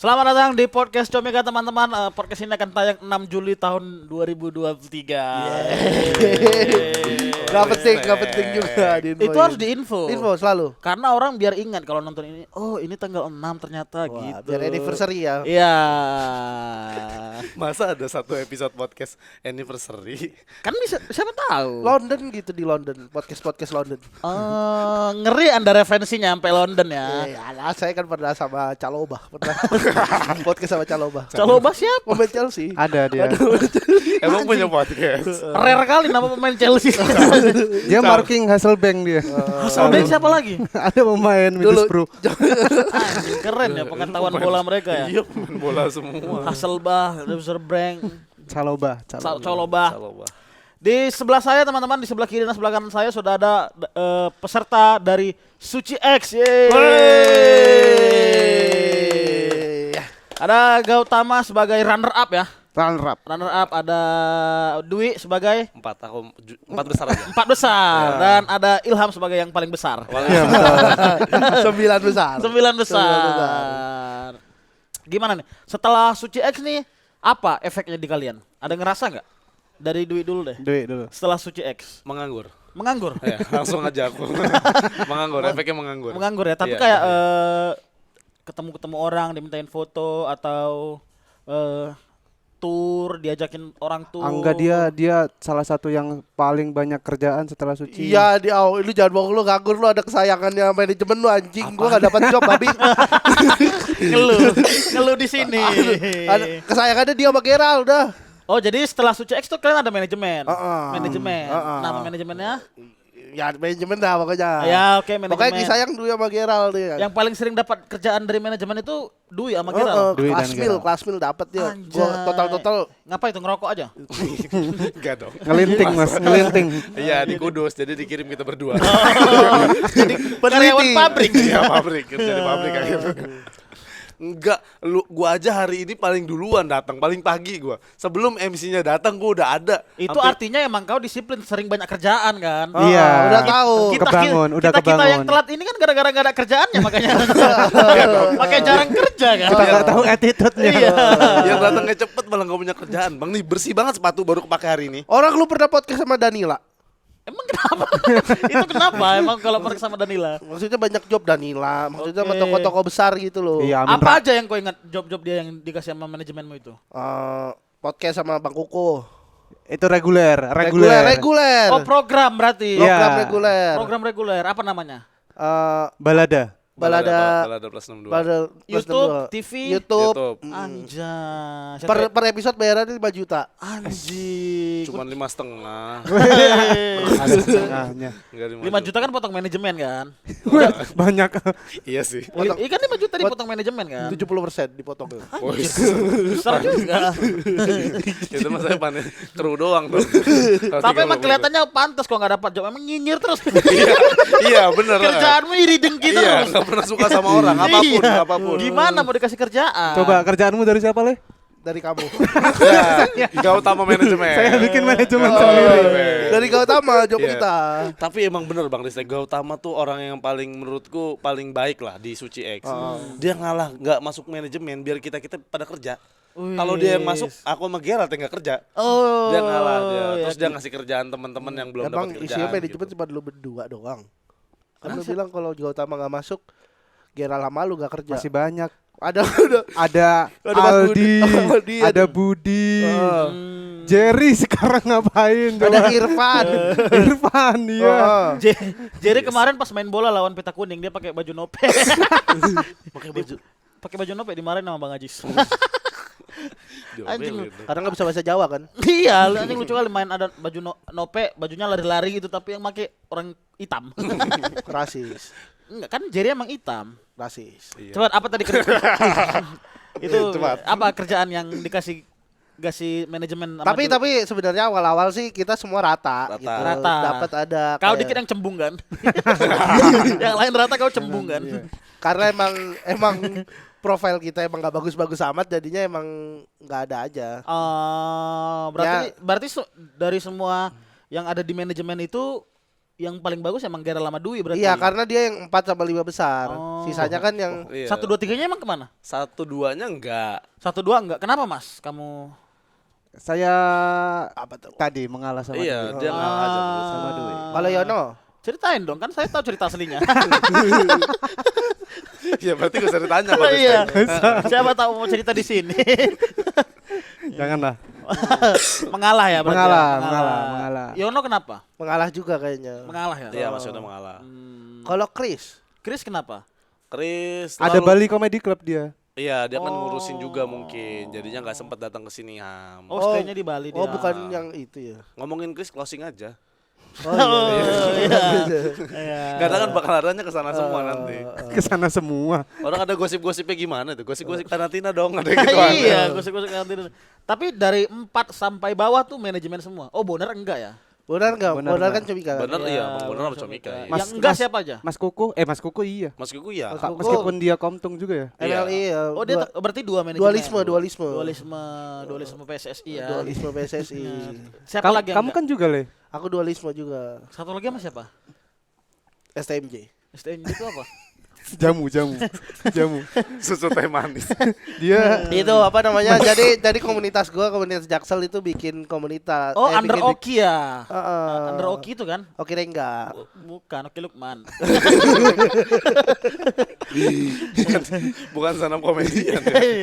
Selamat datang di podcast Comika teman-teman. Podcast ini akan tayang 6 Juli tahun 2023. Gak penting juga diinfoin. Itu harus diinfo. Info selalu. Karena orang biar ingat kalau nonton ini. Oh, ini tanggal 6 ternyata. Wah, gitu. biar anniversary ya. Iya. Masa ada satu episode podcast anniversary? Kan bisa, siapa tahu. London gitu di London, podcast London. Ngeri Anda referensinya sampai London ya. Lah, saya kan pernah sama Calobah, pernah podcast sama Calobah. Calobah siapa? Pemain Chelsea. Ada dia. Emang punya podcast? Rare kali nama pemain Chelsea. Dia marking Hasselbank dia. Hasselbank siapa lagi? Ada pemain Middlesbrough. Anjing, keren ya pengetahuan bola mereka ya. Iya, pemain bola semua. Hasselbach, Hasselbank, Calobah. Colobah. Salah. Di sebelah saya teman-teman, di sebelah kiri dan sebelah kanan saya sudah ada peserta dari Suci X. Yeay. Ada Gautama sebagai runner up ya. Runner up. Runner up ada Dwi sebagai 4 besar aja. 4 besar dan ada Ilham sebagai yang paling besar. 9 besar. 9 besar. Gimana nih? Setelah Suci X nih, apa efeknya di kalian? Ada ngerasa nggak? Dari Dwi dulu deh. Dwi dulu. Setelah Suci X. Menganggur. Menganggur. Ya, langsung aja aku. Menganggur, efeknya menganggur. Menganggur ya, tapi Iya, kayak iya. ketemu orang dimintain foto atau tour, diajakin orang tour. Enggak, dia salah satu yang paling banyak kerjaan setelah Suci. Iya, lu jangan bohong, lu nganggur, lu ada kesayangannya manajemen lu anjing. Gua enggak dapat job babi. ngeluh di sini. Ada kesayangannya dia sama Gerald udah. Oh, jadi setelah Suci X tuh kalian ada manajemen. Manajemen. Heeh. Nama manajemennya? Ya manajemen dah pokoknya. Ya, oke, manajemen. Pokoknya disayang Dwi sama Gerald dia. Yang paling sering dapat kerjaan dari manajemen itu Dwi sama Gerald. Dwi dan Gerald. Kelas mil dapat dia. Anjay. Gua total Ngapa itu ngerokok aja? Enggak dong. Ngelinting mas, ngelinting. Iya, di Kudus, jadi dikirim kita berdua. Jadi karyawan pabrik. Iya, pabrik, kerja di pabrik akhirnya. Enggak, gua aja hari ini paling duluan datang, paling pagi gua. Sebelum MC-nya datang gua udah ada. Itu Hampir- artinya emang kau disiplin, sering banyak kerjaan kan? Iya. Udah tahu. Udah Kita kebangun. yang telat ini kan gara-gara gak ada kerjaannya makanya. Makanya jarang kerja kan. Kita nggak tahu attitude-nya. Iya. Yang datangnya cepet malah gak punya kerjaan. Bang nih bersih banget sepatu baru kepake hari ini. Orang lu pernah podcast sama Danila? Emang kenapa? Itu kenapa emang kalau pergi sama Danila? Maksudnya banyak job Danila, maksudnya sama Oke. toko-toko besar gitu loh. Iya, Amin Apa aja yang kau ingat job-job dia yang dikasih sama manajemenmu itu? Podcast sama Bang Kuku. Itu reguler. Oh, program berarti. Iya. Program reguler. Program reguler. Apa namanya? Balada. Balada plus 62. YouTube, TV, YouTube. Anjay. Per episode bayarannya 5 juta. Anjing. Cuman 5,5. Ada setengahnya. Enggak 5 juta kan potong manajemen kan? Banyak. Iya sih. Ikan 5 juta dipotong manajemen kan? 70% dipotong. Besar juga. Itu mah saya panen kru doang tuh. Tapi emang kelihatannya pantas kok nggak dapat job. Emang nyinyir terus. Iya bener. Kerjaanmu iri dengki Iya, terus. nggak pernah suka sama orang, apapun, Iya. apapun. Gimana mau dikasih kerjaan? Coba kerjaanmu dari siapa Le? Dari kamu. Ya, gak utama manajemen. Saya bikin manajemen Oh, sendiri. Dari Gautama job Iya. kita. Tapi emang bener Bang Ristek, Gautama tuh orang yang paling menurutku paling baik lah di Suci X. Dia ngalah nggak masuk manajemen biar kita pada kerja. Kalau dia yang masuk, aku sama Gerald yang nggak kerja. Oh. Dia ngalah dia. Terus ya. dia ngasih kerjaan teman-teman yang belum Emang dapat isinya kerjaan. manajemen gitu. cuma lu berdua doang. Kan lu bilang kalau Gautama nggak masuk, Gerald sama lu nggak kerja. Masih banyak. Ada. Ada Mas Aldi, Budi. ada Budi, Jerry sekarang ngapain? Ada coba? Irfan. Irfan, iya. Jerry kemarin pas main bola lawan Peta Kuning dia pakai baju nope. Pakai baju nope dimarahin sama Bang Ajis. Anjing lu. Karena nggak bisa bahasa Jawa kan. Iya, anjing lucu kali main ada baju nope, bajunya lari-lari gitu tapi yang pakai orang hitam. Rasis. Enggak kan Jerry emang hitam. Rasis. Coba apa tadi itu Cepat. apa kerjaan yang dikasih manajemen sama Tapi Dwi? tapi sebenarnya awal-awal sih kita semua rata. Rata. Gitu. Rata. Dapat ada. Kau kayak- dikit yang cembung kan? Yang lain rata kau cembung kan? Karena emang profil kita emang nggak bagus-bagus amat, jadinya emang nggak ada aja. Berarti dari semua yang ada di manajemen itu yang paling bagus emang Gerald sama Dwi berarti. Iya, karena dia yang 4 sama 5 besar. Oh. Sisanya kan yang Iya. 1 2 3-nya emang kemana? 1-2-nya enggak. 1 2 enggak. Kenapa Mas? Kamu Saya apa tuh? tadi mengalah sama Iya, Dwi. dia ngalah aja dulu. Sama Dwi. Kalau Yono, ceritain dong, kan saya tahu cerita aslinya. Ya berarti gak usah ditanya Bang Iya. Ristek. Siapa tahu mau cerita di sini. Janganlah. Mengalah ya berarti. Mengalah, ya? mengalah. Yono kenapa? mengalah juga kayaknya. Mengalah ya. Iya, Mas Yono mengalah. Kalau Chris, Chris kenapa? Chris Ada lalu- Bali Comedy Club dia. Iya, dia kan ngurusin juga mungkin. Jadinya nggak sempat datang ke sini, Ham. Oh, stay-nya di Bali dia. oh bukan yang itu ya. Ngomongin Chris closing aja. Oh iya. Iya. Karena kan bakal arahnya ke sana semua nanti. Ke sana semua. Orang ada gosip-gosipnya gimana tuh? Gosip-gosip karantina dong, ada gitu. Iya, gosip-gosip kantin. Tapi dari 4 sampai bawah tuh manajemen semua. Oh, Bonar enggak ya? Benar enggak? Benar, Benar benar. kan Comika. Bener Iya, iya, Bang Bonar sama Mas Comika. Comika. Iya. Yang enggak siapa aja? Mas Kuku iya. Mas Kuku ya. Mas Kuku. Meskipun dia Komtung juga ya. MLI ya. Oh, dia berarti 2 manajemen. Dualisme PSSI ya. Dualisme PSSI. Siapa Kamu, lagi yang kamu enggak? kan juga Le. Aku dualisme juga. Satu lagi sama siapa? STMJ. STN itu apa? Jamu. Susu teh manis. Dia Itu apa namanya? jadi komunitas Jaksel itu bikin komunitas. Oh, Under bikin- Oki ya. Heeh. Under Oki itu kan? Oke deh enggak. Bukan, Oki Lukman. Bukan stand up komedian.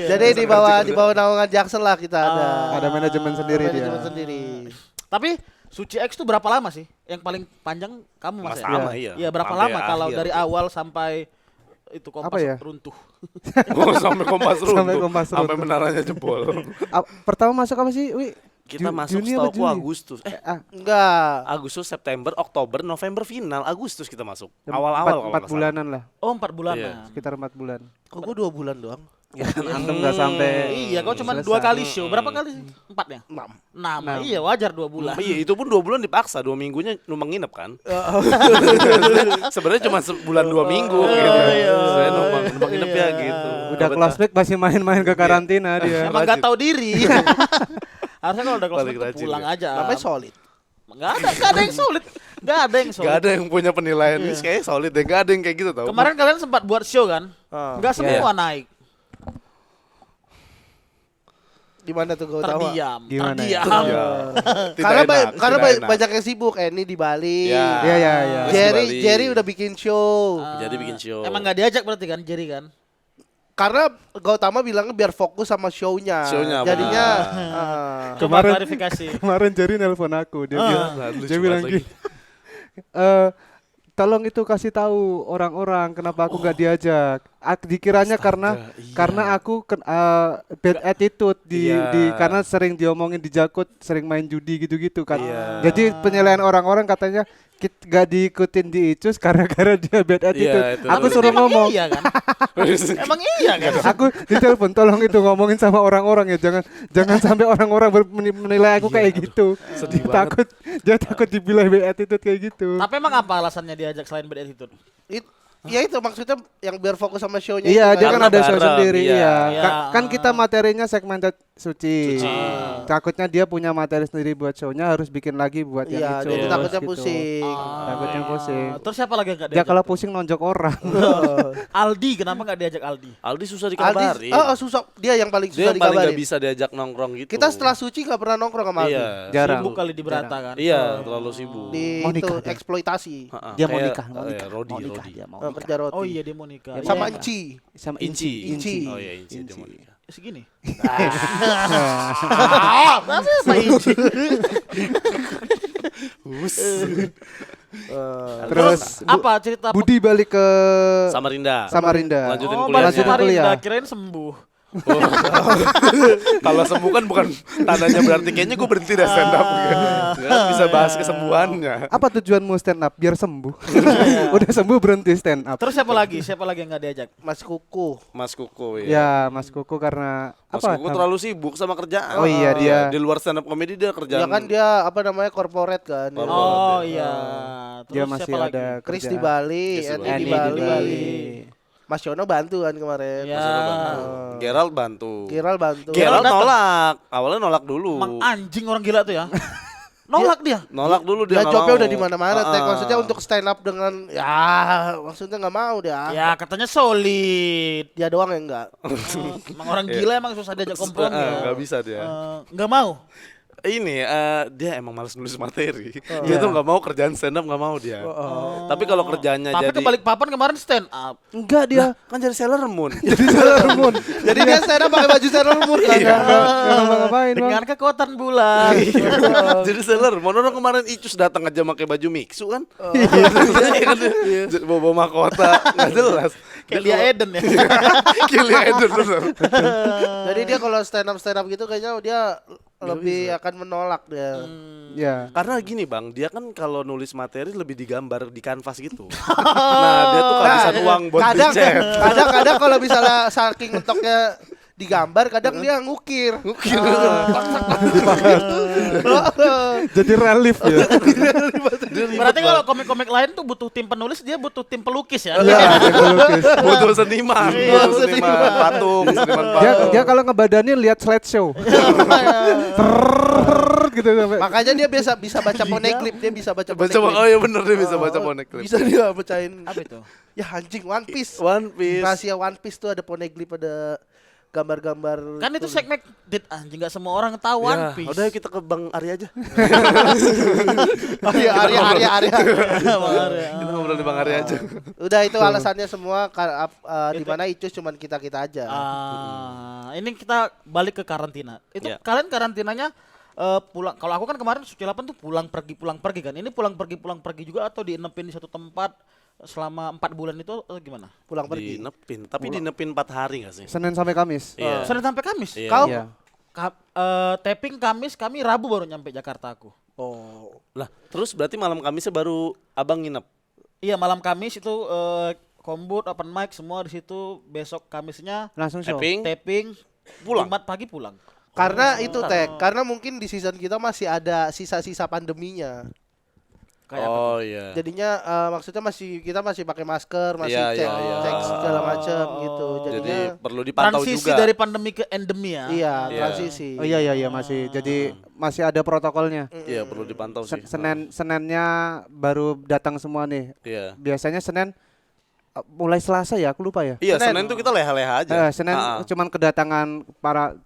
Jadi di bawah naungan Jaksel lah kita ada manajemen sendiri dia. manajemen sendiri. Tapi Suci X tuh berapa lama sih? Yang paling panjang kamu Mas Mas ya? Tama, iya. Iya, berapa Sampai lama kalau akhir. dari awal sampai itu Kompas Apa ya? runtuh? Oh, sampai Kompas runtuh. Sampai Kompas Sampai runtuh. menaranya jebol. Pertama masuk apa sih? Wi? Kita masuk Juni apa setahu Juli? Agustus. Enggak. Agustus, September, Oktober, November final. Agustus kita masuk. Empat- Awal-awal kalau empat nggak salah. bulanan lah. Oh, 4 bulanan. Iya. Sekitar 4 bulan. Kok gue 2 bulan doang? Antum nggak sampai. Iya, kau cuma selesai. 2 kali show. Berapa kali sih? 4 ya? 6. 6. Iya, wajar 2 bulan. Iya, itu pun 2 bulan dipaksa. 2 minggunya numpang nginep kan. Sebenarnya cuma sebulan 2 minggu gitu. Saya numpang nginep ya gitu. Udah close back masih main-main ke karantina dia. Emang gak tahu diri. Harusnya kalau udah close Balik tuh rajin pulang ya. aja. Namanya solid. Gak ada yang sulit. Gak ada yang sulit. Gak ada yang punya penilaian ini kayaknya solid deh. Gak ada yang kayak gitu tau. Kemarin kalian sempat buat show kan? Gak semua naik. Di mana tuh gue tahu? Terdiam. Gimana ya? Terdiam. Iya. Tidak Karena enak, karena tidak enak. banyak yang sibuk. Ini di Bali. Ya. Iya. Terus di Bali. Jerry udah bikin show. Jadi bikin show. Emang gak diajak berarti kan Jerry kan? Karena Gautama bilangnya biar fokus sama show-nya. Show-nya, Jadinya Coba Kemarin- klarifikasi. Kemarin Jerry nelpon aku, dia bilang, lucu dia bilang banget gini, tolong itu kasih tahu orang-orang kenapa aku nggak diajak. Dikiranya karena aku bad attitude Iya. karena sering diomongin di Jakut, sering main judi gitu-gitu kan. Iya. Jadi penilaian orang-orang katanya gak diikutin di Icus gara-gara dia bad attitude. itu. Aku Tapi suruh emang ngomong. Iya kan? Emang iya kan? Aku ditelepon tolong itu ngomongin sama orang-orang ya, jangan sampai orang-orang menilai aku kayak gitu. Sedih takut dia takut dibilang bad attitude kayak gitu. Tapi emang apa alasannya diajak selain bad attitude? ya itu maksudnya yang biar fokus sama show-nya. Iya, itu dia kan Karena ada show bareng, sendiri, iya. iya. Iya. Kan kita materinya segmented Suci. Suci. Takutnya dia punya materi sendiri buat show-nya, harus bikin lagi buat yang Iya, itu. jadi Iya. takutnya gitu. pusing. Takutnya pusing. Terus siapa lagi yang gak Dia diajak? kalau pusing nonjok orang. Aldi, kenapa gak diajak Aldi? Aldi susah Aldi, dikabarin. susah. Dia yang paling Dia susah yang paling dikabarin. gak bisa diajak nongkrong gitu. Kita setelah Suci gak pernah nongkrong sama Aldi. Iya. Jarang. Sibuk kali di Berata kan? Iya, terlalu sibuk. Di Mau nikah itu dia. eksploitasi. Ha-ha, Dia mau kayak- nikah, mau nikah. Rodi, Mau nikah, Rodi. dia mau Kerja nikah. roti. Oh iya dia mau nikah. Sama Iya. Enci. Sama Inci. Inci. Oh iya, Inci dia mau nikah. Segini. Ah, Tapi apa Inci? Terus Apa cerita? Budi balik ke Samarinda. Samarinda. Lanjutin Oh, kuliah. balik Lanjutin Samarinda, kuliah. kirain sembuh. Kalau sembuh kan bukan tandanya berarti kayaknya gue berhenti dah stand up gitu. Nggak bisa bahas kesembuhannya. Apa tujuanmu stand up? Biar sembuh. Udah sembuh berhenti stand up. Terus siapa lagi? Siapa lagi yang gak diajak? Mas Kuku. Mas Kuku Ya, Mas Kuku karena Mas apa? Kuku terlalu sibuk sama kerjaan. Oh iya, dia. Di luar stand up comedy dia kerjaan. Ya kan dia apa namanya corporate kan. Corporate. Oh iya. Dia Terus masih siapa lagi? ada Chris kerjaan. di Bali, Chris di Andy Bali. di Andy di Bali. Bali. Mas Yono bantu kan kemarin. Ya. Gerald bantu. Gerald bantu. Gerald Gerald datang. nolak. Awalnya nolak dulu. Emang anjing orang gila tuh ya. Nolak dia. Nolak dulu dia Dia nggak jobnya mau. udah di mana-mana, Tek. Ah. Maksudnya untuk stand up dengan ya, maksudnya nggak mau dia. Ya katanya solid. Dia doang yang enggak. Emang orang gila emang susah diajak kompromi. Nggak bisa dia. Nggak mau. Ini dia emang malas nulis materi. Dia tuh nggak mau kerjaan stand up, nggak mau dia. Tapi kalau kerjanya Tapi jadi ke Balikpapan kemarin stand up. Enggak dia. kan jadi Sailor Moon. Jadi Sailor Moon. Jadi dia stand up pakai baju Sailor Moon kan. Emang ngapain, Bang? Dengan kekuatan bulan. Jadi Sailor Moon. Orang kemarin Icus datang aja pakai baju mixu kan. Bawa mahkota nggak jelas. Kayak Lia Eden ya. Lia Eden bener. Jadi dia kalau stand up gitu kayaknya dia lebih akan menolak dia. Ya. Karena gini bang, dia kan kalau nulis materi lebih digambar di kanvas gitu. Nah dia tuh kehabisan uang buat beli kadang, cat. kadang kalau misalnya saking mentoknya digambar, kadang dia ngukir. Jadi relief ya. Berarti kalau komik-komik lain tuh butuh tim penulis, dia butuh tim pelukis ya. Iya, dia pelukis. Butuh seniman, Iya, butuh seniman, patung, seniman Dia patung. dia kalau ngebadanin lihat slideshow. Trrrr, gitu sampai. Makanya dia bisa baca poneglyph, dia bisa baca Baca, poneglyph. oh iya bener dia bisa baca poneglyph. Bisa dia bacain. Apa itu? Ya anjing One Piece. One Piece. Rahasia One Piece tuh ada poneglyph, ada gambar-gambar. Kan itu segmen anjing nggak semua orang tahu One Piece. Udah kita ke Bang Ari aja. Arya. Kita ngobrol di Bang Ari aja. Udah itu alasannya semua di mana Icus cuman kita aja. Ini kita balik ke karantina. Itu Ya. kalian karantinanya pulang. Kalau aku kan kemarin Suci 8 tuh pulang pergi kan. Ini pulang pergi juga atau dienepin di satu tempat selama 4 bulan itu atau gimana? Pulang pergi. Dinepin, tapi dinepin 4 hari gak sih? Senin sampai Kamis. Iya. Senin sampai Kamis. Iya. Kau? Iya. Taping Kamis, kami Rabu baru nyampe Jakarta aku. Oh. Lah, terus berarti malam Kamisnya baru abang nginep. Iya, malam Kamis itu kombut, open mic semua di situ. Besok Kamisnya Langsung show. taping, Pulang? Jumat pagi pulang. Karena itu Tek, karena mungkin di season kita masih ada sisa-sisa pandeminya. Kayak apa? Oh iya. Jadinya maksudnya kita masih pakai masker, masih Iya, cek iya, iya. cek segala macam gitu. Jadi Jadinya perlu dipantau Transisi juga. dari pandemi ke endemi ya. iya, Iya. transisi. Oh iya masih. Jadi masih ada protokolnya. Iya, perlu dipantau sih. Seninnya baru datang semua nih. Iya. Biasanya Senin mulai Selasa ya, aku lupa ya. Iya, Senin. Senin tuh kita leha-leha aja. Senin cuman kedatangan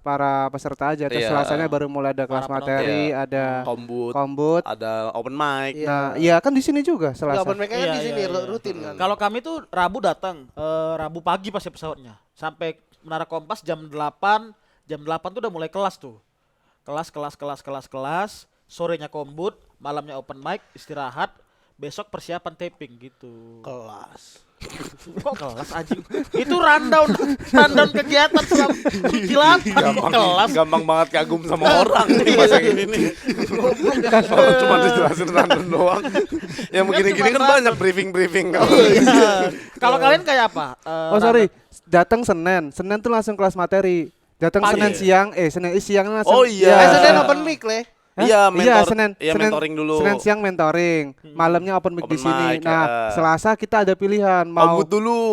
para peserta aja. Terus Iya. Selasanya baru mulai ada kelas Para materi, Iya. ada Kombut, kombut. ada open mic. Iya. Nah, iya kan di sini juga Enggak, Selasa. open mic-nya kan Iya, di sini iya. rutin kan. Kalau kami tuh Rabu datang, Rabu pagi pasti pesawatnya. Sampai Menara Kompas jam 8 tuh udah mulai kelas tuh. Kelas. Sorenya kombut, malamnya open mic, istirahat. Besok persiapan taping gitu. Kelas. Kok kelas anjing? Itu rundown kegiatan selama Suci 8 kok kelas. Gampang banget kagum sama orang nih masa gini nih. Kalau cuma dijelasin random doang. Yang begini-gini kan banyak briefing kalau. Kalau kalian kayak apa? Oh sorry, datang Senin tuh langsung kelas materi. Datang Pagi. Senin siang, Senin siang langsung. Oh iya. Senin open mic le. Hah? Iya, mentor. Senin, Iya, mentoring dulu. Senin siang mentoring, malamnya open mic Open di sini. mic, Nah, Selasa kita ada pilihan mau Kombut dulu.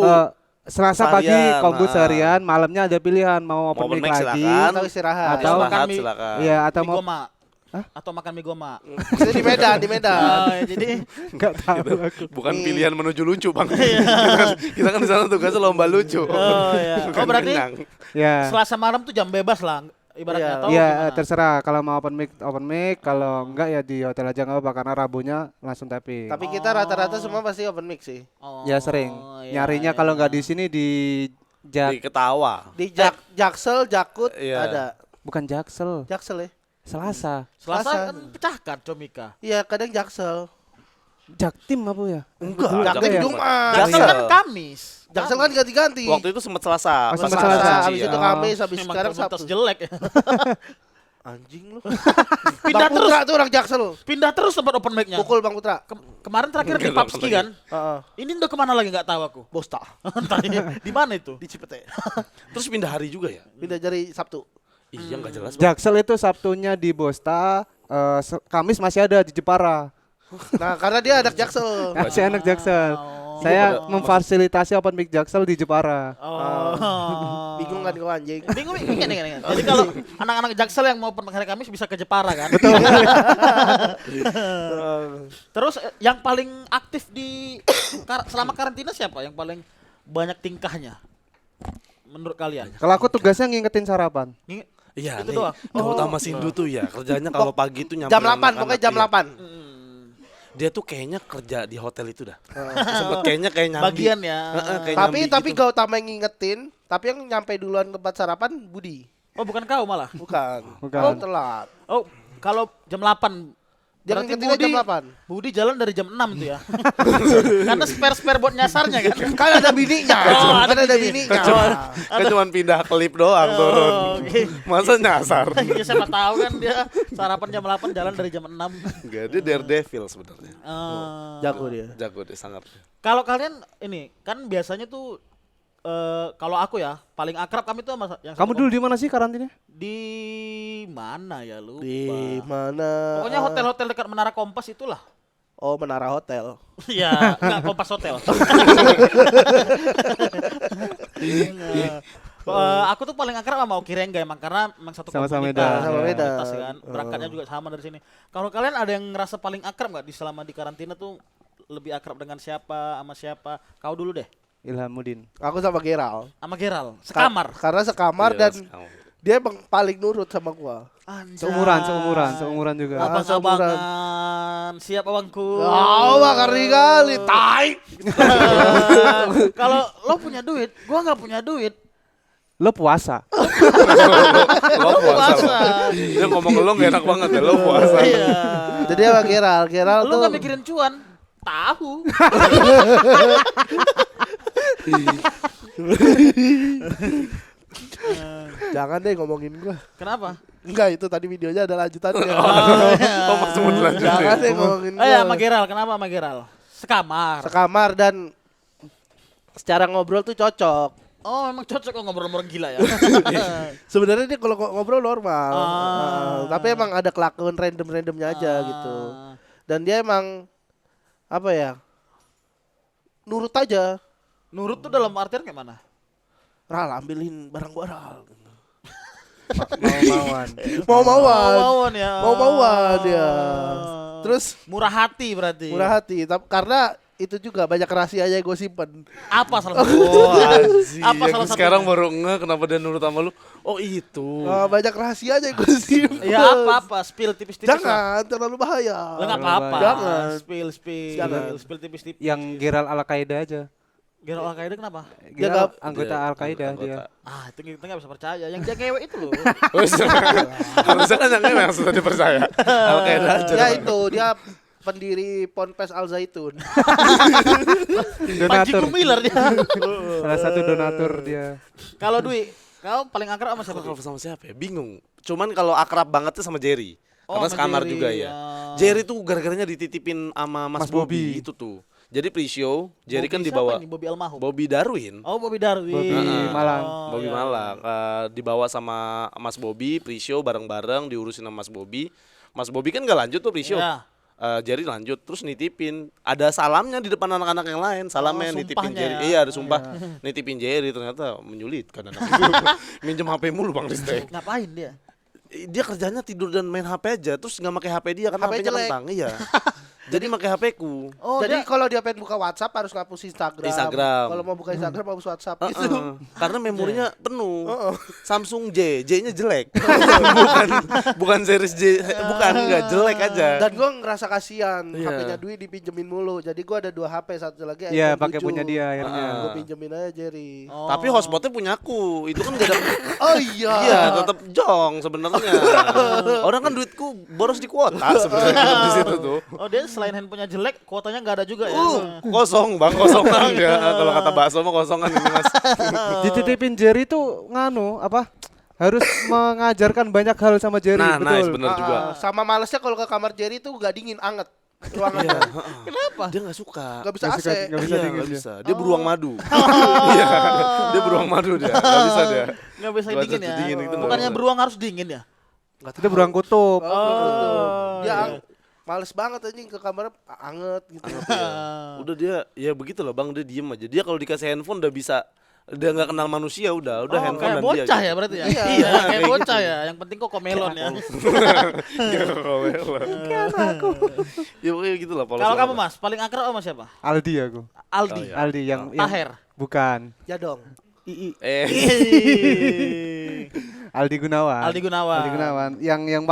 Selasa pagi Seharian, kombut nah. seharian, malamnya ada pilihan mau Mau open open mic mic lagi silakan. Atau istirahat. Atau makan istirahat mie. silakan. Iya, atau Mie mau goma. Atau makan mie goma. Itu di Medan, di Medan. Jadi enggak tahu aku. Bukan pilihan menuju lucu, Bang. kita kan di sana tugasnya lomba lucu. oh iya. Bukan Oh berarti kenyang. Ya. Selasa malam tuh jam bebas lah ibaratnya Iya. atau Iya, gimana? terserah kalau mau open mic, kalau enggak ya di hotel aja enggak apa karena Rabunya langsung taping. Tapi kita rata-rata semua pasti open mic sih. Oh, Ya sering. iya, Nyarinya iya. kalau enggak di sini di Di ketawa. Di Jaksel, Jakut Iya. ada. bukan Jaksel, Jaksel ya? Selasa. Selasa Selasa. kan pecahkan Comika. Iya, kadang Jaksel. Jaktim apa ya? Enggak, Jaksel ya? Jumat. Jaksel kan Kamis. Jaksel kan ganti-ganti. Waktu itu sempat Selasa. Oh, pas sempat Selasa Selasa. suci, Habis ya. itu Kamis, habis Memang sekarang komunitas Sabtu. jelek. Anjing lu. Pindah Bang terus, Putra tuh orang Jaksel. pindah terus tempat open mic-nya. Pukul Bang Putra. Kemarin terakhir di Nggak Papski lagi. kan. Heeh. Ini udah kemana lagi nggak tahu aku. Bosta. Entah ini di mana itu? Di Cipete. Terus pindah hari juga ya? Pindah dari Sabtu. Iya, enggak jelas. Bang. Jaksel itu Sabtunya di Bosta, Kamis masih ada di Jepara. Nah, karena dia anak Jaksel. Masih anak Jaksel. Saya memfasilitasi open mic Jaksel di Jepara. Bingung kan kau anjing? Bingung. Jadi kalau anak-anak Jaksel yang mau hari Kamis bisa ke Jepara kan? Terus yang paling aktif di selama karantina siapa? Yang paling banyak tingkahnya menurut kalian? Kalau aku tugasnya ngingetin sarapan. Iya, Itu nih. doang. Utama Sindu tuh ya kerjanya kalau pagi tuh nyamperin Jam 8, anak-anak, pokoknya jam iya. 8. Dia tuh kayaknya kerja di hotel itu dah. Sempet kayaknya kayak nyambi. Bagian ya. Kayak Tapi nyambi gitu. gak utama yang ngingetin, tapi yang nyampe duluan tempat sarapan Budi. Oh, bukan kau malah. Bukan. Bukan. Kau telat. Oh, kalau jam 8 Dia berarti ngingetinnya jam 8. Budi jalan dari jam 6 tuh ya. Karena spare buat nyasarnya kan. Kan ada bininya. Oh, Kan ada bini. bininya. Kan cuma pindah klip doang turun. Oke. Masa nyasar? Ya siapa tahu kan dia sarapan jam 8 jalan dari jam 6. Enggak, dia daredevil sebenarnya. Jago dia. Jago deh sangat. Kalau kalian ini kan biasanya tuh kalau aku ya paling akrab kami tuh sama yang Kamu satu dulu di mana sih karantina? di mana ya lupa. Di mana? Pokoknya hotel-hotel dekat Menara Kompas itulah. Oh, Menara Hotel. Iya, enggak Kompas Hotel. Aku tuh paling akrab sama Oki Rengga emang karena emang satu Sama-sama komunitas. Medan. Sama Medan. Komunitas kan. Berangkatnya juga sama dari sini. Kalau kalian ada yang ngerasa paling akrab nggak di selama di karantina tuh lebih akrab dengan siapa sama siapa? Kau dulu deh. Ilhamuddin. Aku sama Geral. Sama Geral, sekamar. Karena sekamar Iya, dan sekamar. dia emang paling nurut sama gua. Anjay. Seumuran juga. Abang-abangan, siap abangku. Oh, bakar kali, tai. Kalau lo punya duit, gua nggak punya duit. Lo puasa. Lo puasa. Puasa. Dia ngomong ke lo gak enak banget ya, lo puasa. Iya. Jadi sama Geral, Geral Lu tuh nggak mikirin cuan, tahu. jangan deh ngomongin gua. Kenapa? Enggak, itu tadi videonya ada lanjutannya. Oh, masih mau dilanjutin. Jangan deh ngomongin Oh ya, gua. sama Geral. Kenapa sama Geral? Sekamar. Sekamar dan secara ngobrol tuh cocok. Oh, emang cocok kok ngobrol-ngobrol gila ya. Sebenarnya dia kalau ngobrol normal. Ah. Tapi emang ada kelakuan random-randomnya aja gitu. Dan dia emang apa ya? Nurut aja. Nurut tuh dalam artian kayak mana? Ral, ambilin barang gua, Ral. Mau-mauan. Mau-mauan. Mau-mauan ya. Mau-mauan dia. Terus Murah hati berarti. murah hati. Karena itu juga banyak rahasianya yang gue simpen. Apa salah satu? Anjir, Apa salah aku sekarang satunya? baru kenapa dia nurut sama lu. Oh itu. Banyak rahasianya yang gue simpen. Ya apa-apa, spill tipis-tipis lah. Jangan, terlalu bahaya. Lah nggak apa-apa. Jangan. Spill Jangan. tipis-tipis. Yang Geral Al-Qaeda aja. Geral Al-Qaeda kenapa? Geral nggak- anggota Dia Al-Qaeda anggota. dia. Ah, itu kita nggak bisa percaya. Yang dia ngewek itu loh. Harusnya kan yang ini yang sudah dipercaya. Al-Qaeda aja. Ya itu, dia pendiri Ponpes Al Zaitun. Panji Donatur. Gumilar dia. Salah satu donatur dia. Kalau Dwi, kau paling akrab sama siapa? Kalau sama siapa ya? Bingung. Cuman kalau akrab banget tuh sama Jerry. Oh, Karena sama sekamar Jerry, juga ya. ya. Jerry tuh gara-garanya dititipin sama Mas Mas Bobby. Bobby itu tuh. Jadi pre-show, Jerry kan Bobby dibawa siapa ini? Bobby Almarhum. Bobby Darwin. Oh, Bobby Darwin. Bobby Malang. Oh, Bobby ya. Malang dibawa sama Mas Bobby pre-show bareng-bareng diurusin sama Mas Bobby. Mas Bobby kan nggak lanjut tuh pre-show. Ya. Jerry lanjut terus nitipin. Ada salamnya di depan anak-anak yang lain. Salamnya Oh, nitipin sumpahnya Jerry. ya. Iya, ada sumpah. Nitipin Jerry ternyata menyulitkan anak itu. Minjem HP mulu Bang Ristek. Ngapain dia? Dia kerjanya tidur dan main HP aja, terus nggak pakai HP dia karena HP HP-nya jelek. kentang, iya. Jadi pakai HP ku. Oh, Jadi dia kalau dia pengen buka WhatsApp harus ngapus Instagram. Instagram. Kalau mau buka Instagram hapus WhatsApp gitu. Karena memorinya penuh. Heeh. Samsung J-nya jelek. bukan series J, bukan enggak jelek aja. Dan gue ngerasa kasihan, Iya. HP-nya Dwi dipinjemin mulu. Jadi gue ada 2 HP, satu lagi Iya, iPhone pakai 7. punya dia akhirnya. Gue pinjemin aja Jerry. Oh. Tapi hotspotnya punya aku. Itu kan gak ada. Oh iya. Iya, tetap jong sebenarnya. Orang kan duitku boros di kuota sebenarnya di situ tuh. Oh, dia selain handphonenya jelek, kuotanya nggak ada juga ya. Kosong bang, kosongan ya. Kalau kata bakso mah kosongan ini mas. Dititipin Jerry tuh nganu apa? Harus mengajarkan banyak hal sama Jerry, Nah, betul. nice, bener juga. Sama malesnya kalau ke kamar Jerry tuh gak dingin, anget. Ruangannya. Kenapa? Dia nggak suka. Gak bisa Nggak AC. suka- nggak bisa Iya, dingin nggak dia. bisa. Dia beruang madu. Iya, dia beruang madu dia. Nggak bisa dia. Nggak bisa Buat dingin ya. dingin itu nggak Bukannya bisa. beruang harus dingin ya? Itu beruang kutub. Oh, Oh, dia iya. males banget anjing ke kamarnya anget gitu. Udah dia ya begitu loh Bang, dia diem aja. Dia kalau dikasih handphone udah nggak kenal manusia, udah handphone kayak dan bocah dia. ya berarti ya. Iya. Iya, kayak bocah ya. Yang penting kok komelon ya. Ya pokoknya gitu lah polos. Kalau kamu Mas, paling akrab sama siapa? Aldi aku. Aldi. Aldi yang Taher. bukan. Ya dong. Aldi Gunawan. Aldi Gunawan. Aldi Gunawan. Yang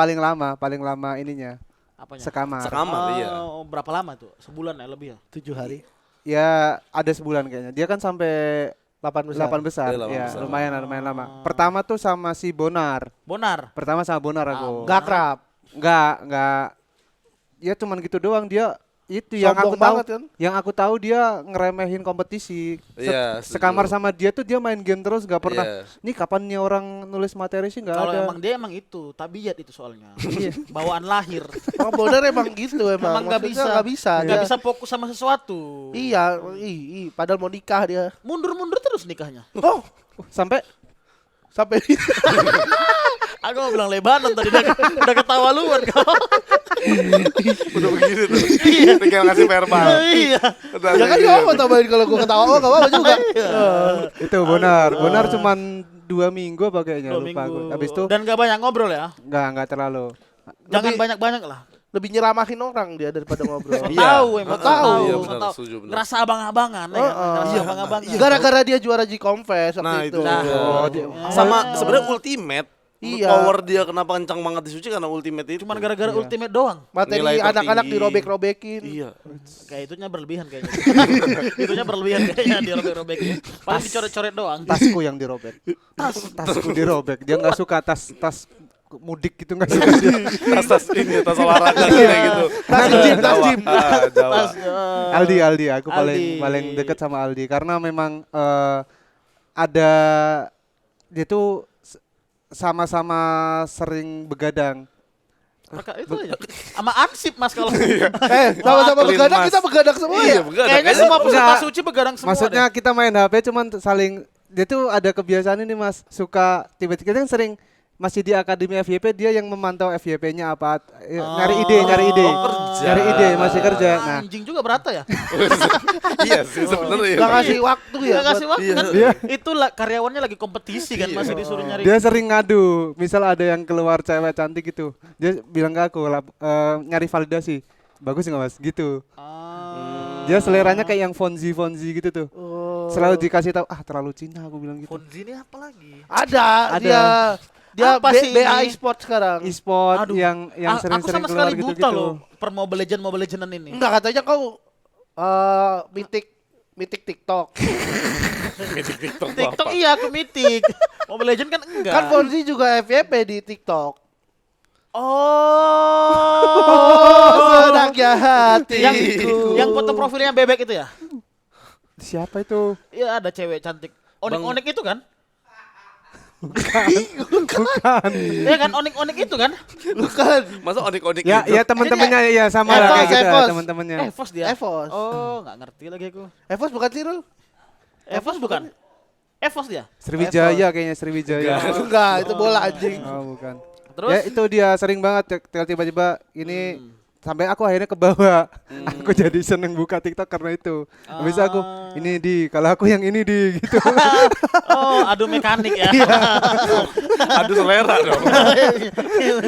paling lama ininya. Apanya? Sekamar. Sekamar iya. Berapa lama tuh? Sebulan ya lebih ya? 7 hari. Ya ada sebulan kayaknya. Dia kan sampai 8 besar. 8 besar. Iya, 8 Ya, besar. lumayan lama. Pertama tuh sama si Bonar. Bonar. Pertama sama Bonar aku. Enggak kerap. Enggak. Ya cuman gitu doang dia. Itu yang Sombong aku tahu. banget kan? Yang aku tahu dia ngeremehin kompetisi. Iya, setuju. Sekamar sama dia tuh dia main game terus gak pernah. Iya. Nih kapan nih orang nulis materi sih nggak Kalau ada. emang dia emang itu, tabiat itu soalnya. Bawaan lahir. Emang Bonar emang gitu emang. Emang nggak Maksudnya bisa. nggak bisa. Nggak Dia- bisa fokus sama sesuatu. Iya, padahal mau nikah dia. Mundur-mundur terus nikahnya. Oh, Sampai sampai Aku mau bilang Lebanon tadi udah ketawa luan kau. Udah begini tuh. Tinggal ngasih verbal. Iya. ya kan gak apa tambahin kalau gua ketawa gak apa juga. itu Bonar cuman 2 minggu apa kayaknya 2 lupa minggu. aku. Habis itu Dan gak banyak ngobrol ya. nggak terlalu. Jangan Lebih- banyak-banyak lah. Lebih nyeramahin orang dia daripada ngobrol. Iya. Tahu emang tahu. Iya, benar, Tahu. setuju, benar. Ngerasa abang-abangan ya kan? Ngerasa abang-abangan. Gara-gara dia juara G-Confess waktu Nah, itu. itu. Nah. Sama sebenarnya Ultimate. Iya. Power dia kenapa kencang banget di Suci karena Ultimate itu. Cuman gara-gara ultimate doang. Materi Nilai anak-anak tertinggi. dirobek-robekin. Iya. Kayak itunya berlebihan kayaknya. Itunya berlebihan kayaknya dia robek-robek. Paling dicoret-coret doang. Tasku yang dirobek. Tasku dirobek. Dia nggak suka tas mudik gitu nggak suka dia. Tas olahraga kayak gitu. Tas gym, tas Jawa. gym. Jawa. Tas, Aldi aku Aldi. paling deket sama Aldi karena memang ada dia tuh sama-sama sering begadang. Mereka itu aja. Sama Ansip Mas kalau. Sama-sama Clean begadang, Mas. kita begadang semua Iya, ya. begadang. Kayaknya Kayaknya semua peserta Enggak. suci begadang semua. Maksudnya deh. kita main HP cuman saling dia tuh ada kebiasaan ini Mas, suka tiba-tiba kan sering masih di Akademi FYP dia yang memantau FYP-nya apa nyari ide. kerja. Nyari ide masih kerja. Nah, Anjing juga berata ya. Iya sih sebenarnya. Gak ngasih waktu ya. Gak kasih buat- waktu kan. Iya. Itu karyawannya lagi kompetisi kan masih disuruh nyari. dia sering ngadu, misal ada yang keluar cewek cantik gitu. Dia bilang ke aku nyari validasi. Bagus nggak Mas? Gitu. Dia seleranya kayak yang Fonzi gitu tuh. Selalu dikasih tahu terlalu Cina aku bilang gitu. Fonzi ini apa lagi? Ada. Ada. Dia Apa sih BA ini? Sport sekarang. E-sport Aduh. yang Aku sering-sering sama keluar sekali buta gitu-gitu. loh per Mobile Legendan ini. Enggak, katanya kau mitik TikTok. TikTok iya aku mitik. Mobile Legend kan enggak. Kan Fonzi juga FYP di TikTok. Oh. Senangnya yang hatiku. yang foto profilnya bebek itu ya? Siapa itu? Iya ada cewek cantik. Onik-onik itu kan? Bukan. Iya kan onik-onik itu kan? Bukan. Masa onik-onik Ya, gitu? ya teman-temannya ya sama lah Evos, kayak gitu Evos. teman-temannya. Evos dia. Evos. Oh, nggak ngerti lagi aku. Evos bukan Cyril? Evos bukan? Evos dia. Sriwijaya kayaknya Sriwijaya. Enggak, itu bola anjing. Oh, bukan. Terus? Ya itu dia sering banget tiba-tiba ini sampai aku akhirnya kebawa. Aku jadi seneng buka TikTok karena itu. Habis aku ini kalau aku yang ini gitu. Oh, adu mekanik ya. Aduh selera dong.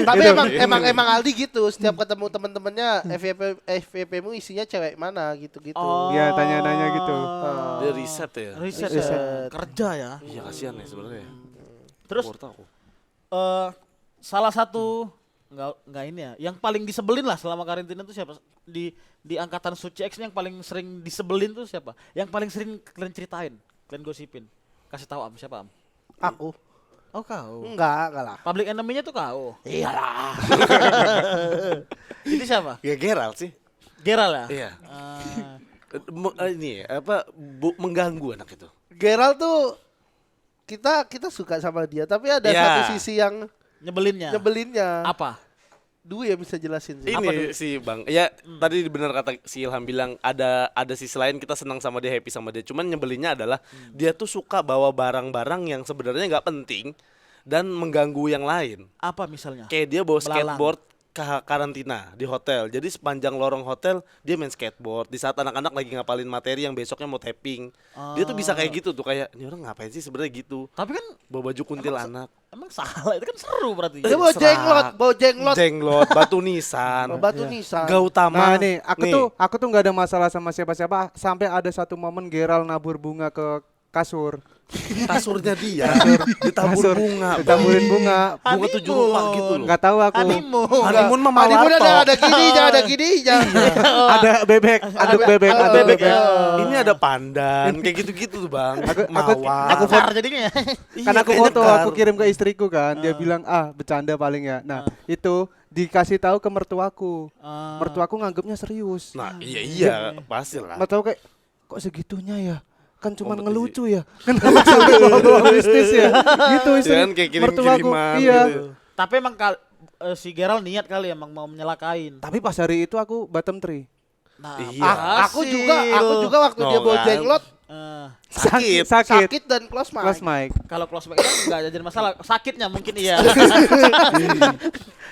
Tapi Gitu. emang Aldi gitu, setiap ketemu teman-temannya FYP-mu isinya cewek mana gitu-gitu. Oh. Iya, tanya-tanya gitu. Dia riset ya. Riset, Riset. ya. Kerja ya. Iya kasihan ya sebenarnya. Terus Baru tahu. salah satu nggak ini ya, yang paling disebelin lah selama karantina itu siapa? Di angkatan Suci X ini yang paling sering disebelin tuh siapa? Yang paling sering kalian ceritain, kalian gosipin. Kasih tahu siapa Aku. Oh kau. Enggak lah. Public enemy-nya tuh kau. Iyalah. Itu siapa? Ya Geralt sih. Geral ya? Iya. Ah. Ini apa mengganggu anak itu. Gerald tuh kita suka sama dia, tapi ada Ya. satu sisi yang Nyebelinnya. nyebelinnya. Apa? Dulu ya bisa jelasin sih. Ini sih Bang. Ya tadi benar kata si Ilham bilang ada sisi lain kita senang sama dia, happy sama dia. Cuman nyebelinnya adalah dia tuh suka bawa barang-barang yang sebenarnya nggak penting dan mengganggu yang lain. Apa misalnya? Kayak dia bawa Belalang. skateboard karantina di hotel. Jadi sepanjang lorong hotel dia main skateboard. Di saat anak-anak lagi ngapalin materi yang besoknya mau tapping. Dia tuh bisa kayak gitu tuh, kayak ini orang ngapain sih sebenarnya gitu. Tapi kan Bawa baju kuntilanak. emang salah, itu kan seru berarti. Dia bawa jenglot, Jenglot, batu nisan. batu nisan. Gautama. Nah nih, aku tuh nggak ada masalah sama siapa-siapa sampai ada satu momen Gerald nabur bunga ke kasur. Kasurnya dia ditabur Kasur, bunga. ditaburin bunga. Bunga 7 rupa gitu loh. Nggak tahu aku. Honeymoon mah Honeymoon Mawarto. ada gininya, ada gininya. Ada bebek, anduk bebek, ada anduk bebek, bebek. Ini ada pandan, kayak gitu-gitu tuh bang. Aku- Mawar. aku Ntar jadinya. Kan aku Iya, foto, kayak aku nektar. kirim ke istriku kan. Dia bilang, bercanda paling ya. Nah, itu dikasih tahu ke mertuaku. Mertuaku nganggapnya serius. Nah iya pasti lah. Mertuaku kayak, kok segitunya ya? Kan cuma ngelucu ya. Kenapa sampai bawa mistis ya? Gitu istri. Ya kan kayak mertuaku. kirim-kiriman Iya. gitu. Tapi emang si Gerald niat kali emang mau menyelakain. Tapi pas hari itu aku bottom 3. Nah, Iya. Aku juga waktu dia Oh, bawa kan. jenglot Sakit. sakit dan close mic. Close mic. kalau close mic kan enggak jadi masalah, sakitnya mungkin iya.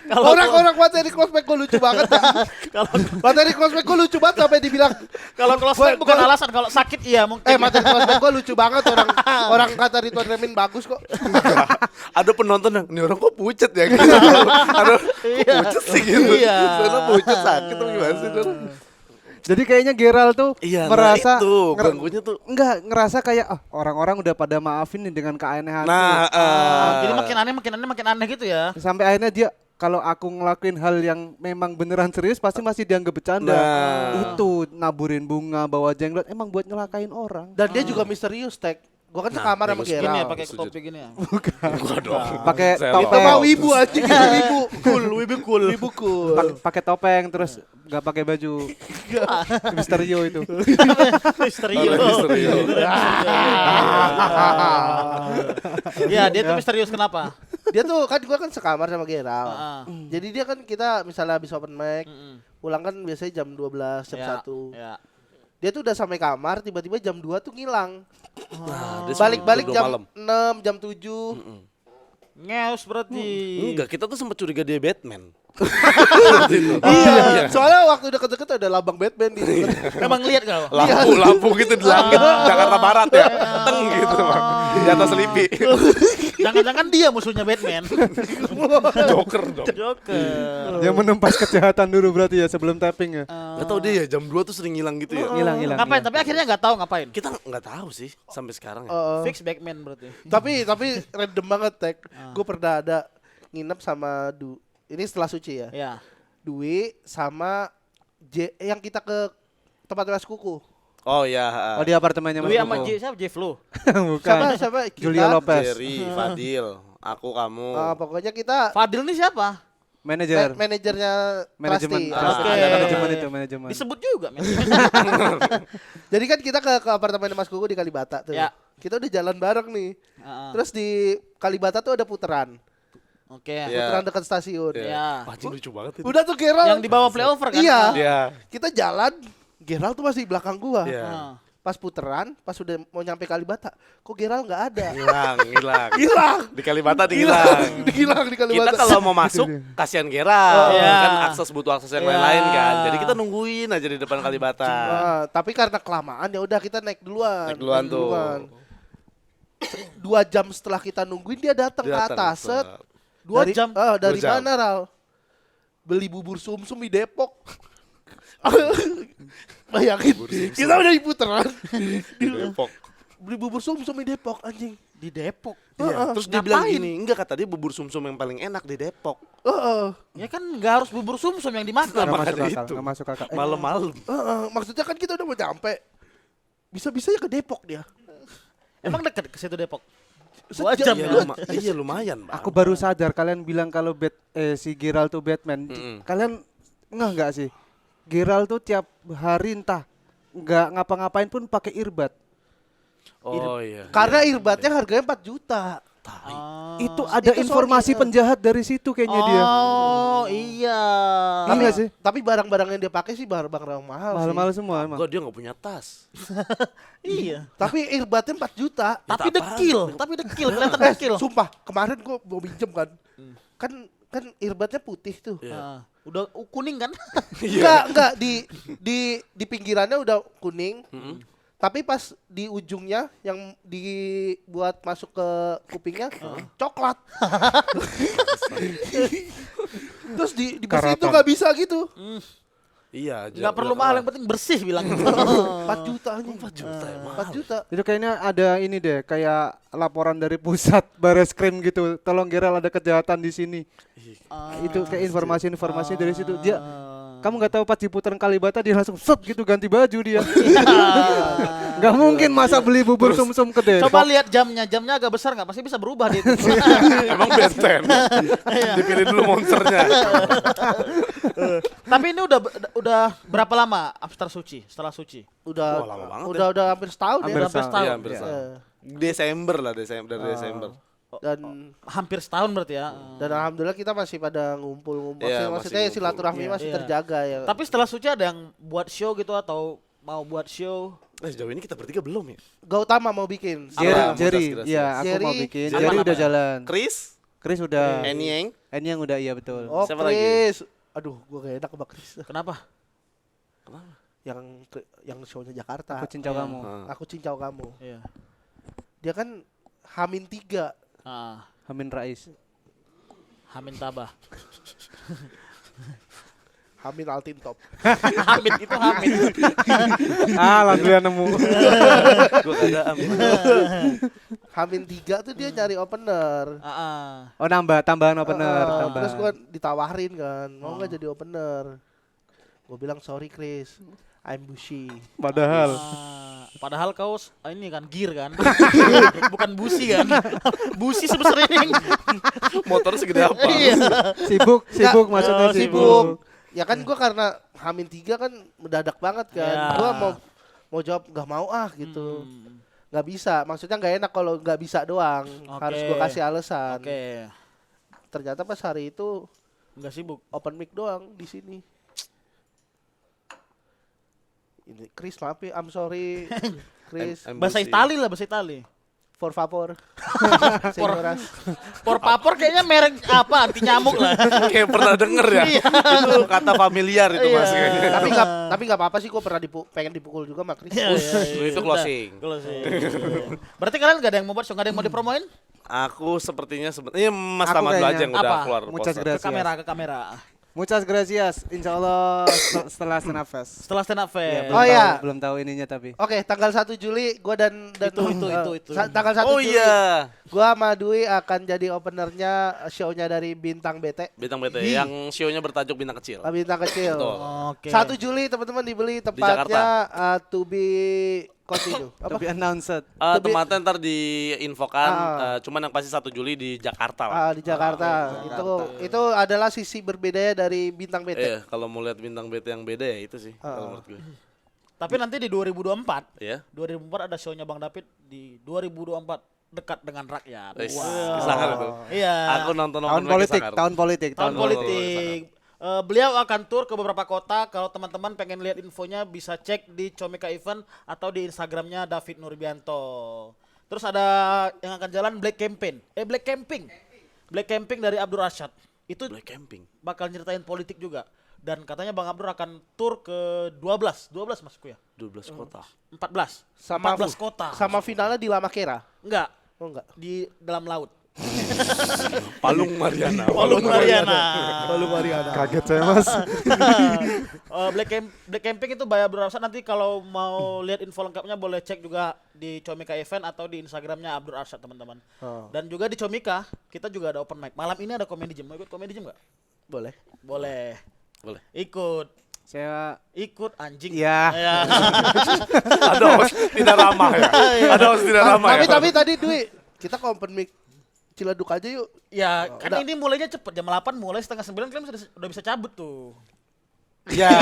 Kalau Orang-orang materi close mic gue lucu banget ya. kalau Materi close mic gue lucu banget sampai dibilang kalau close mic bukan alasan, kalau sakit iya mungkin. materi close mic gue lucu banget, orang kata Ridwan Remin bagus kok. Ada penonton yang ini orang kok pucet ya gitu. Ada kok pucet sih gitu. Iya. Karena pucet sakit tuh gimana sih? Jadi kayaknya Gerald tuh Iya, merasa nah itu nger- ganggunya tuh. enggak ngerasa kayak orang-orang udah pada maafin nih dengan keanehan. Nah, Jadi makin aneh gitu ya. Sampai akhirnya dia kalau aku ngelakuin hal yang memang beneran serius pasti masih dianggap bercanda. Nah. Itu naburin bunga, bawa jenglot emang buat nyelakain orang. Dan dia juga misterius, Tek. Gue kan sekamar sama bagus. Gini ya Gerald. pakai Setuju. topi gini ya. Gua dong. Pakai Saya Itu topeng. mah wibu anjing, itu wibu. Wibu cool. Pakai topeng terus nggak pakai baju. Misterio itu. Misterius. Misterius. Iya, dia tuh misterius kenapa? Dia tuh kan gue kan sekamar sama Gerald. Heeh. Jadi dia kan kita misalnya habis open mic, pulang kan biasanya jam 12, jam Ya, 1. ya. Dia tuh udah sampai kamar, tiba-tiba jam 2 tuh ngilang. Nah, dia Balik-balik sebelum jam malam. 6, jam 7. Ngeus berarti. Enggak, kita tuh sempat curiga dia Batman. Iya, soalnya waktu deket-deket ada lambang Batman di dekat. Emang lihat kau? Lampu gitu di langit Jakarta Barat ya. Teng gitu bang. Di atas Lipi. Jangan-jangan dia musuhnya Batman. Joker dong. Joker. Dia menumpas kejahatan dulu berarti ya sebelum tapping ya. Gak tau dia ya jam 2 tuh sering ngilang gitu ya. Hilang. Ngapain? Tapi akhirnya nggak tahu ngapain. Kita nggak tahu sih sampai sekarang ya. Fix Batman berarti. Tapi random banget, Tek. Gue pernah ada nginep sama ini setelah suci ya. Ya. Dwi sama yang kita ke tempat les kuku. Oh ya. Oh di apartemennya Mas Dwi sama Buko. siapa? Jeff Lu. Bukan. Siapa? Kita, Julia Lopez. Jerry, Fadil, aku, kamu. Pokoknya kita Fadil nih siapa? Manajer. manajernya Manajemen. Trusty. Oke. Manajemen itu manajemen. Disebut juga. men. Jadi kan kita ke apartemen Mas Kuku di Kalibata tuh. Ya. Kita udah jalan bareng nih. Heeh. Terus di Kalibata tuh ada puteran. Oke. Ya. Puteran dekat stasiun. Ya. Anjing lucu banget itu. Udah tuh Gerald. Yang di bawah playover kan? Iya. Iya. Kita jalan, Gerald tuh masih di belakang gua. Iya. Heeh. Pas puteran, pas udah mau nyampe Kalibata, kok Gerald nggak ada? Hilang. Hilang. Di Kalibata hilang. Hilang di Kita Kalibata. kalau mau masuk kasihan Gerald, Iya. kan butuh akses yang Iya. lain-lain kan. Jadi kita nungguin aja di depan Kalibata. Tapi karena kelamaan ya udah kita naik duluan. Naik duluan tuh. 2 jam setelah kita nungguin dia datang ke Datang, atas. Set. set. 2 jam? Dari 2 jam. mana, Ral? Beli bubur sumsum di Depok. Bayangin, kita udah di puteran. Di Depok. Beli bubur sumsum di Depok, anjing. Di Depok. Iya. Terus dia bilang Ngapain? gini, enggak kata dia bubur sumsum yang paling enak di Depok. Ya kan nggak harus bubur sumsum yang dimakan. Nggak masuk makanya akal, itu. nggak masuk akal. Malam-malam. Maksudnya kan kita udah mau nyampe. Bisa-bisanya ke Depok dia. Emang dekat ke situ Depok? 2 Sejam jam Iya, ya. iya lumayan, Bang. Aku baru sadar kalian bilang kalau si Gerald tuh Batman. Kalian nggak sih? Gerald tuh tiap hari entah nggak ngapa-ngapain pun pakai earbud. Oh iya. Karena earbudnya harganya 4 juta. Itu ada Itu informasi Sony, penjahat dari situ kayaknya dia. Oh iya. Iya nggak sih? Tapi barang-barang yang dia pakai sih barang-barang mahal sih. Mahal-mahal semua emang. Enggak, dia enggak punya tas. Iya. Tapi earbudnya 4 juta. Tapi dekil, kelihatan dekil. Sumpah, kemarin gua mau minjem kan. Kan kan earbudnya putih tuh. Udah kuning kan? Enggak di pinggirannya udah kuning. Tapi pas di ujungnya yang dibuat masuk ke kupingnya coklat. Terus di besi itu nggak bisa gitu. Iya, Nggak perlu mahal, yang penting bersih bilang gitu. 4 juta anjing. 4 juta ya, 4 juta. Itu kayaknya ada ini deh, kayak laporan dari pusat Bareskrim gitu. Tolong Gerald, ada kejahatan di sini. Itu kayak informasi-informasi dari situ. Dia kamu nggak tahu pas di putaran Kalibata dia langsung set gitu ganti baju dia. Nggak mungkin masa beli bubur sumsum ke Depok. Coba lihat jamnya agak besar nggak? Pasti bisa berubah dia. Emang benten. Dipilih dulu monsternya. Tapi ini udah berapa lama After Suci? Setelah Suci? Udah Wah, lama banget udah hampir setahun Hampir ya. Hampir setahun. setahun. Iya, hampir Iya. setahun. Desember dari Desember. Dan Hampir setahun berarti ya. dan alhamdulillah kita masih pada ngumpul-ngumpul. Iya, Maksudnya masih silaturahmi ngumpul. masih Iya. terjaga ya. Tapi setelah Suci ada yang buat show gitu atau mau buat show? Sejauh ini kita bertiga belum ya? Gautama mau bikin. Jerry, Muchas iya aku mau Jerry. bikin. Siapa Jerry udah namanya? jalan. Chris, Udah. Enieng, Yang udah, iya betul. Oh, Siapa lagi? Chris. Aduh, gua gak enak sama Chris. Kenapa? Yang show-nya Jakarta. Aku cincau Iya. kamu. Aku cincau kamu. Iya. Dia kan Hamin 3. Amin Rais. Hamin Tabah. Hamin Altin Top. Hamid itu Hamid. Alhamdulillah nemu. gua ada Hamin 3 tuh dia nyari opener. Oh nambah, tambahan opener, tambahan. Terus gua ditawarin kan, mau nggak jadi opener? Gua bilang sorry Chris, I'm busy. Padahal Padahal kau ini kan gear kan. Bukan busi kan. Busi sebesar ini. motor segede apa? Iya. sibuk maksudnya sibuk. Ya kan gua karena Hamin 3 kan mendadak banget kan. Ya. Gua mau jawab nggak mau gitu. Nggak bisa, maksudnya nggak enak kalau nggak bisa doang. Oke. Harus gua kasih alasan. Oke. Ternyata pas hari itu Enggak sibuk. open mic doang di sini. Ini Chris maaf ya, I'm sorry. Chris, Bahasa Itali lah, bahasa Itali. for favor. For- Senyoras. Por papor kayaknya merek apa anti nyamuk lah. Kayak pernah denger ya? Iya. Itu kata familiar itu Iya. Mas kayaknya. tapi nggak apa-apa sih, gua pernah pengen dipukul juga sama Chris. Itu closing. Closing. Berarti kalian gak ada yang mau buat show, gak ada yang mau dipromoin? Aku sepertinya ini Mas Aku Tama dulu aja kayaknya. yang udah Apa? keluar Muchas poster. gracias. Ke kamera. Muchas gracias. Insya Allah setelah Stand Up Fest. Setelah stand up fest. Oh, iya. Belum tahu ininya tapi. Oke, tanggal 1 Juli gua dan Itu. tanggal 1 Oh Juli. iya. Gua sama Dwi akan jadi openernya show-nya dari Bintang BT. Bintang BT yang show-nya bertajuk Bintang Kecil. Bintang kecil. Betul. Oke. 1 Juli teman-teman dibeli tempatnya to be continue. To Apa? be announced. Tapi- Tempatnya ntar diinfokan, Ah. cuman yang pasti 1 Juli di Jakarta lah. Di Jakarta. Itu adalah sisi berbedanya dari Bintang BT. Iya, kalau mau lihat Bintang BT yang beda ya itu sih kalau menurut gue. Tapi nanti di 2024, Ya. 2004 ada show-nya Bang David di 2024 dekat dengan rakyat. Wes, kesangar itu. Iya. Aku nonton Tahun politik, tahun politik, Tahun politik. politik. Beliau akan tur ke beberapa kota. Kalau teman-teman pengen lihat infonya bisa cek di Comika Event atau di Instagramnya David Nurbianto. Terus ada yang akan jalan Black Camping dari Abdur Rashad. Itu Black Camping. bakal nyeritain politik juga. Dan katanya Bang Abdur akan tur ke 12 masukku ya. 12 kota. 14. Sama 14 kota. Sama finalnya di Lamakera. Enggak, Oh enggak. di dalam laut. Palung Mariana. Palung Mariana. Kaget saya mas. Black Camping itu by Abdur Rashad. Nanti kalau mau lihat info lengkapnya boleh cek juga di Comika Event atau di Instagramnya Abdur Rashad teman-teman. Dan juga di Comika kita juga ada open mic. Malam ini ada Comedy Jam. Mau ikut Comedy Jam nggak? Boleh. Boleh. Boleh. Ikut anjing. Iya. Ya. Ada host tidak ramah ya. Ada host tidak ramah ya. Tapi tadi Dwi, kita ke open mic Ciledug aja yuk. Ya, kan Udah. ini mulainya cepet jam 8 mulai setengah 9 kalian udah bisa cabut tuh. Ya.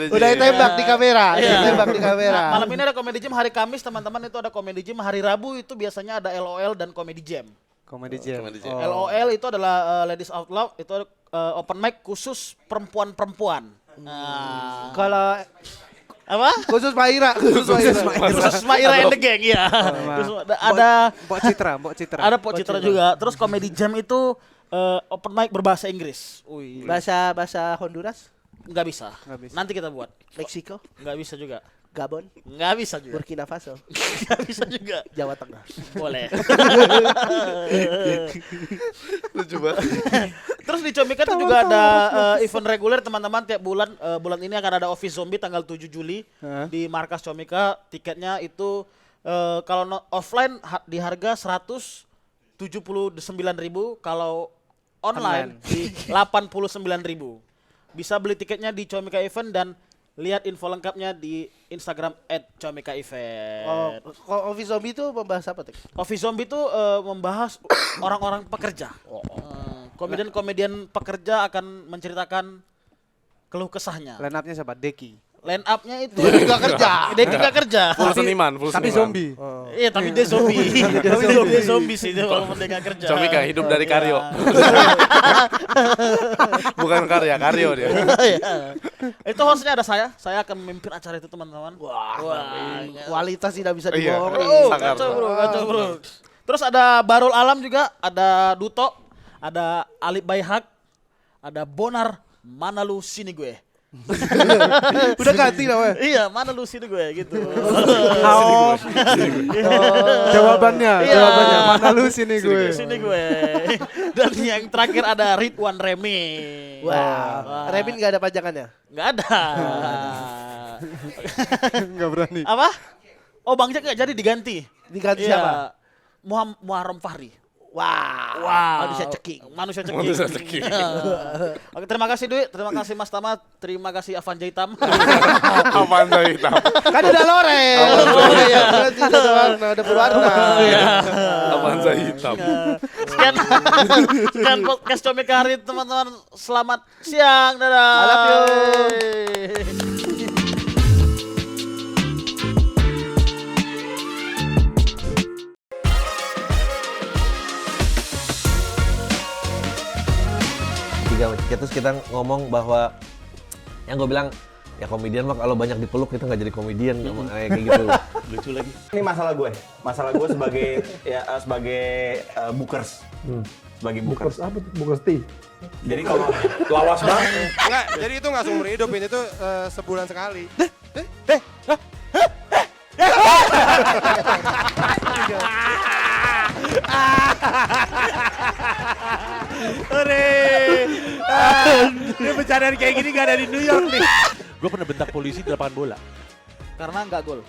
Udah ditembak di kamera. Iya. Ditembak di kamera. Nah, malam ini ada Comedy Jam, hari Kamis teman-teman itu ada Comedy Jam, hari Rabu itu biasanya ada LOL dan Comedy Jam. Comedy Jam. Comedy Jam. Oh. LOL itu adalah Ladies Out Loud, itu open mic khusus perempuan-perempuan. Nah, Kalau Apa? Khusus Maira, khusus Maira. Khusus Maira and the Gang ya. Terus ada Mbok Citra, Mbok Citra. ada Pok Citra juga. Terus Comedy Jam itu open mic berbahasa Inggris. Wih. Bahasa Honduras, Nggak bisa. Nggak bisa. Nanti kita buat. Meksiko, Nggak bisa juga. Gabon, Nggak bisa juga. Burkina Faso, Nggak bisa juga. Jawa Tengah. Boleh. Lucu banget. Terus di Comika itu juga ada event reguler teman-teman tiap bulan. Bulan ini akan ada Office Zombie tanggal 7 Juli Hah? di markas Comika. Tiketnya itu kalau offline di harga 179.000, kalau online di 89.000. Bisa beli tiketnya di Comika Event dan lihat info lengkapnya di Instagram @comikaevent. Oh, kalau Office Zombie itu membahas apa, Tek? Office Zombie itu membahas orang-orang pekerja. Komedian-komedian pekerja akan menceritakan keluh kesahnya. Line up-nya siapa? Deki. Line up-nya itu Nggak kerja. dia nggak kerja. Full seniman. Tapi zombie. Iya, tapi dia zombie. Dia zombie sih dia walaupun dia nggak kerja. Comika hidup dari karyo. Bukan karya, karyo dia. Iya. Itu hostnya ada saya. Saya akan memimpin acara itu teman-teman. Wah, Wah. kualitas tidak bisa Iya. dibohongi. Oh, Sangar. kacau bro. Terus ada Barul Alam juga, ada Duto, ada Alip Baihak, ada Bonar, mana lu sini gue. Udah ganti namanya. Iya, mana lu sini gue gitu. Jawabannya, Iya. jawabannya mana lu sini gue. Sini gue. Dan yang terakhir ada Ridwan Remi. Wah, Remin nggak ada pajangannya. Nggak ada. Enggak berani. Apa? Oh, Bang Jack nggak jadi diganti. Diganti Iya. siapa? Muharram Fahri. Wah, manusia ceking. Manusia ceking. Manusia ceking. Oke, terima kasih Dwi, terima kasih Mas Tama, terima kasih Avanza Hitam. Apaan saya hitam? Kan udah lore. Oh, iya. Berarti udah warna, udah berwarna. Apaan saya hitam? Sekian, sekian podcast Comika hari ini, teman-teman. Selamat siang, dadah. I love you. Terus kita ngomong bahwa yang gue bilang ya komedian mah kalau banyak dipeluk kita nggak jadi komedian ngomong kayak gitu. Lucu lagi. Ini masalah gue sebagai bookers, sebagai bookers. Apa tuh? Bukan Sti. Jadi kalau lawas banget, Enggak, jadi itu nggak seumur hidup, ini tuh sebulan sekali. ini bercandaan kayak gini gak ada di New York nih. Gue pernah bentak polisi di lapangan bola. Karena nggak gol.